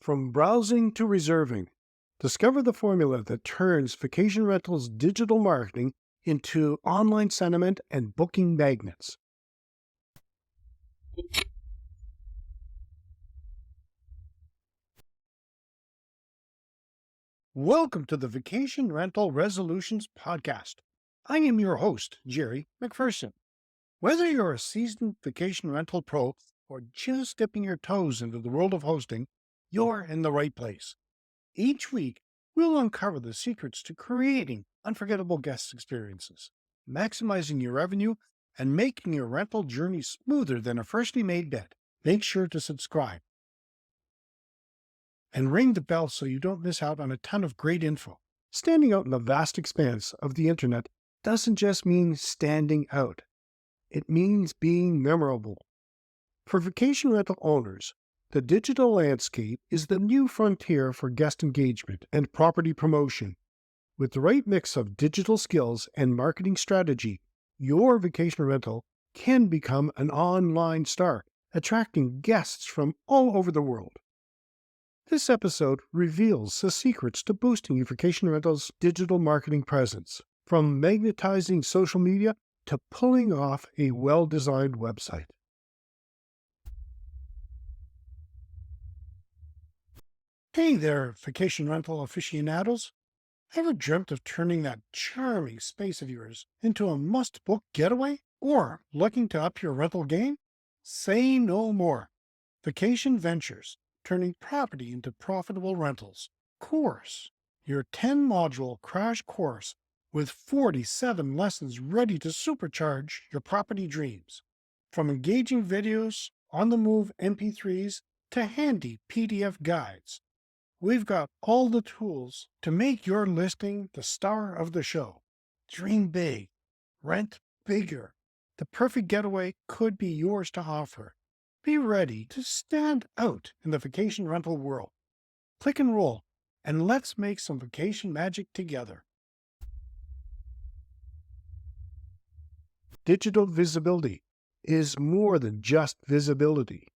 From browsing to reserving, discover the formula that turns vacation rentals digital marketing into online sentiment and booking magnets. Welcome to the Vacation Rental Resolutions Podcast. I am your host, Jerry McPherson. Whether you're a seasoned vacation rental pro or just dipping your toes into the world of hosting, you're in the right place. Each week, we'll uncover the secrets to creating unforgettable guest experiences, maximizing your revenue, and making your rental journey smoother than a freshly made bed. Make sure to subscribe and ring the bell so you don't miss out on a ton of great info. Standing out in the vast expanse of the internet doesn't just mean standing out. It means being memorable. For vacation rental owners, the digital landscape is the new frontier for guest engagement and property promotion. With the right mix of digital skills and marketing strategy, your vacation rental can become an online star, attracting guests from all over the world. This episode reveals the secrets to boosting your vacation rental's digital marketing presence, from magnetizing social media to pulling off a well-designed website. Hey there, vacation rental aficionados. Ever dreamt of turning that charming space of yours into a must-book getaway? Or looking to up your rental game? Say no more. Vacation Ventures, turning property into profitable rentals. Course, your 10-module crash course with 47 lessons ready to supercharge your property dreams. From engaging videos, on-the-move MP3s, to handy PDF guides, we've got all the tools to make your listing the star of the show. Dream big, rent bigger. The perfect getaway could be yours to offer. Be ready to stand out in the vacation rental world. Click and roll, and let's make some vacation magic together. Digital visibility is more than just visibility.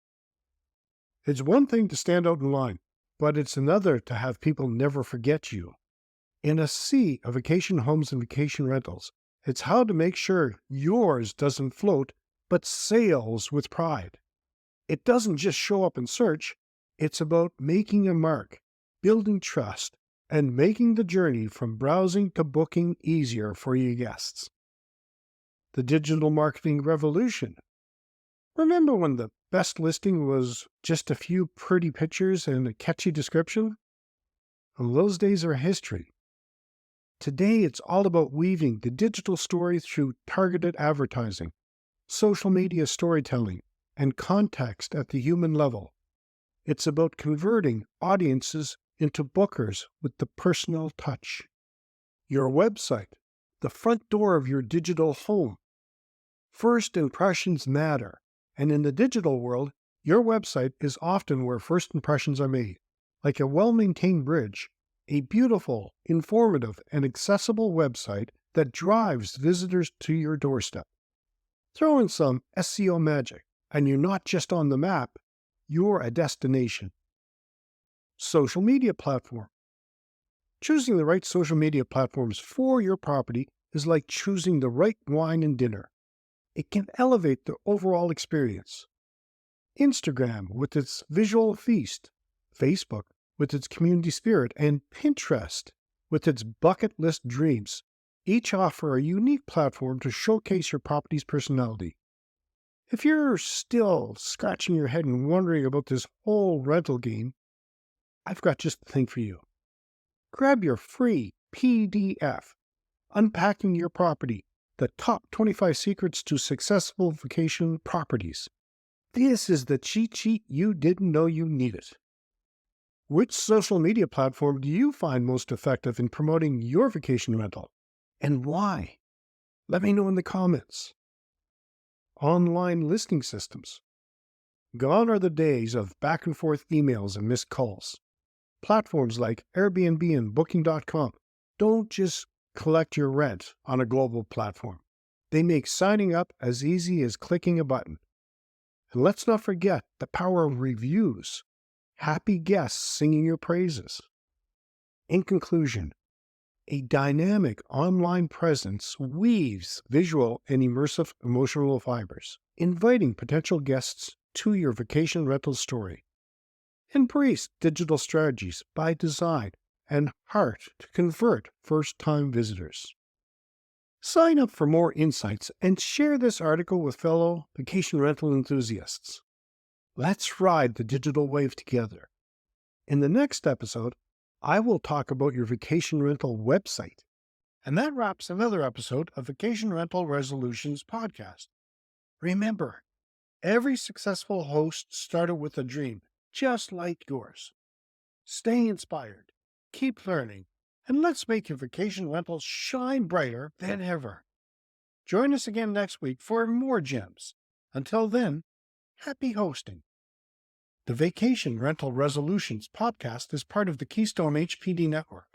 It's one thing to stand out in line, but it's another to have people never forget you. In a sea of vacation homes and vacation rentals, it's how to make sure yours doesn't float, but sails with pride. It doesn't just show up in search, it's about making a mark, building trust, and making the journey from browsing to booking easier for your guests. The digital marketing revolution. Remember when the best listing was just a few pretty pictures and a catchy description? Well, those days are history. Today, it's all about weaving the digital story through targeted advertising, social media storytelling, and context at the human level. It's about converting audiences into bookers with the personal touch. Your website, the front door of your digital home. First impressions matter, and in the digital world, your website is often where first impressions are made. Like a well-maintained bridge, a beautiful, informative, and accessible website that drives visitors to your doorstep. Throw in some SEO magic, and you're not just on the map, you're a destination. Social media platform. Choosing the right social media platforms for your property is like choosing the right wine and dinner. It can elevate the overall experience. Instagram with its visual feast, Facebook with its community spirit, and Pinterest with its bucket list dreams each offer a unique platform to showcase your property's personality. If you're still scratching your head and wondering about this whole rental game, I've got just the thing for you. Grab your free PDF, Unpacking Your Property, the top 25 secrets to successful vacation properties. This is the cheat sheet you didn't know you needed. Which social media platform do you find most effective in promoting your vacation rental? And why? Let me know in the comments. Online listing systems. Gone are the days of back and forth emails and missed calls. Platforms like Airbnb and Booking.com don't just collect your rent on a global platform. They make signing up as easy as clicking a button. And let's not forget the power of reviews. happy guests singing your praises. In conclusion, a dynamic online presence weaves visual and immersive emotional fibers, inviting potential guests to your vacation rental story. Embrace digital strategies by design and heart to convert first-time visitors. Sign up for more insights and share this article with fellow vacation rental enthusiasts. Let's ride the digital wave together. In the next episode, I will talk about your vacation rental website. And that wraps another episode of Vacation Rental Resolutions podcast. Remember, every successful host started with a dream, just like yours. Stay inspired, keep learning, and let's make your vacation rentals shine brighter than ever. Join us again next week for more gems. Until then, happy hosting. The Vacation Rental Resolutions podcast is part of the Keystone HPD network.